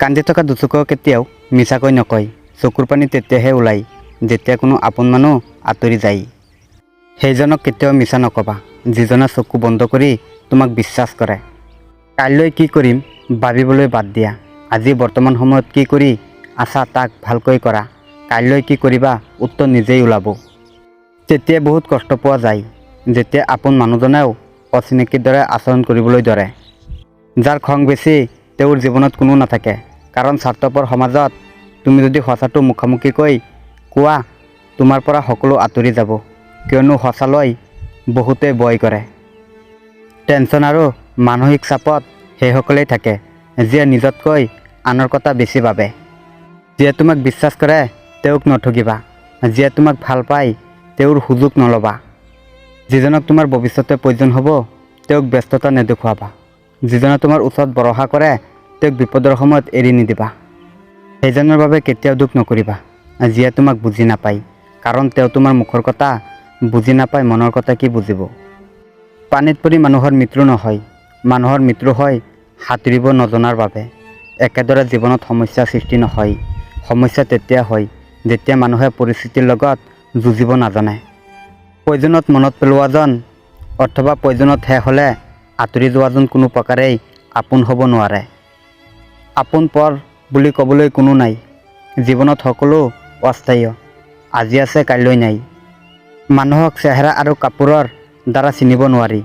কান্দি থকা দুচকুৱে কেতিয়াও মিছাকৈ নকয়। চকুৰ পানী তেতিয়াহে ওলায় যেতিয়া কোনো আপোন মানুহ আঁতৰি যায়। সেইজনক কেতিয়াও মিছা নকবা যিজনে চকু বন্ধ কৰি তোমাক বিশ্বাস কৰে। কাইলৈ কি কৰিম ভাবিবলৈ বাদ দিয়া। আজি বৰ্তমান সময়ত কি কৰি আছা তাক ভালকৈ কৰা। কাইলৈ কি কৰিবা উত্তৰ নিজেই ওলাব। তেতিয়া বহুত কষ্ট পোৱা যায় যেতিয়া আপোন মানুহজনেও অচিনাকিৰ দৰে আচৰণ কৰিবলৈ ধৰে। যাৰ খং বেছি তেওঁৰ জীৱনত কোনো নাথাকে, কাৰণ স্বাৰ্থপৰ সমাজত তুমি যদি সঁচাটো মুখামুখিকৈ কোৱা তোমাৰ পৰা সকলো আঁতৰি যাব, কিয়নো সঁচালৈ বহুতে ভয় কৰে। টেনচন আৰু মানসিক চাপত সেইসকলেই থাকে যিয়ে নিজতকৈ আনৰ কথা বেছি ভাবে। যিয়ে তোমাক বিশ্বাস কৰে তেওঁক নঠগিবা। যিয়ে তোমাক ভাল পায় তেওঁৰ সুযোগ নল'বা। যিজনক তোমাৰ ভৱিষ্যতে প্ৰয়োজন হ'ব তেওঁক ব্যস্ততা নেদেখুৱাবা। যিজনে তোমাৰ ওচৰত ভৰসা কৰে তেওঁক বিপদৰ সময়ত এৰি নিদিবা। সেইজনৰ বাবে কেতিয়াও দুখ নকৰিবা যিয়ে তোমাক বুজি নাপায়, কাৰণ তেওঁ তোমাৰ মুখৰ কথা বুজি নাপায় মনৰ কথা কি বুজিব। পানীত পৰি মানুহৰ মৃত্যু নহয়, মানুহৰ মৃত্যু হয় সাঁতুৰিব নজনাৰ বাবে। একেদৰে জীৱনত সমস্যাৰ সৃষ্টি নহয়, সমস্যা তেতিয়া হয় যেতিয়া মানুহে পৰিস্থিতিৰ লগত যুঁজিব নাজানে। প্ৰয়োজনত মনত পেলোৱাজন অথবা প্ৰয়োজনত শেষ হ'লে আঁতৰি যোৱাজন কোনো প্ৰকাৰেই আপোন হ'ব নোৱাৰে। আপোন পৰ বুলি ক'বলৈ কোনো নাই। জীৱনত সকলো অস্থায়ী, আজি আছে কাইলৈ নাই। মানুহক চেহেৰা আৰু কাপোৰৰ দ্বাৰা চিনিব নোৱাৰি,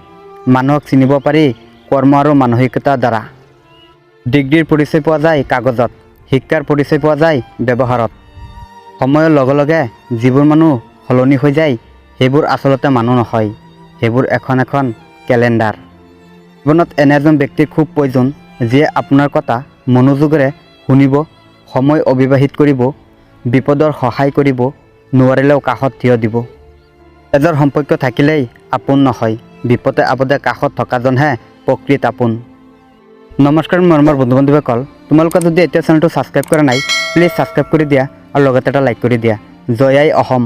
মানুহক চিনিব পাৰি কৰ্ম আৰু মানসিকতাৰ দ্বাৰা। ডিগ্ৰীৰ পৰিচয় পোৱা যায় কাগজত, শিক্ষাৰ পৰিচয় পোৱা যায় ব্যৱহাৰত। সময়ৰ লগে লগে যিবোৰ মানুহ সলনি হৈ যায় সেইবোৰ আচলতে মানুহ নহয়, সেইবোৰ এখন এখন কেলেণ্ডাৰ। জীৱনত এনে এজন ব্যক্তিৰ খুব প্ৰয়োজন যিয়ে আপোনাৰ কথা মনোযোগেৰে শুনিব, সময় অতিবাহিত কৰিব, বিপদৰ সহায় কৰিব, নোৱাৰিলেও কাষত থিয় দিব। এজন সম্পৰ্ক থাকিলেই আপোন নহয়, বিপদে আপদে কাষত থকাজনহে প্ৰকৃত আপোন। নমস্কাৰ মৰমৰ বন্ধু বান্ধৱীসকল, তোমালোকে যদি এতিয়া চেনেলটো ছাবস্ক্ৰাইব কৰা নাই প্লিজ ছাবস্ক্ৰাইব কৰি দিয়া আৰু লগতে এটা লাইক কৰি দিয়া। জয় আই অসম।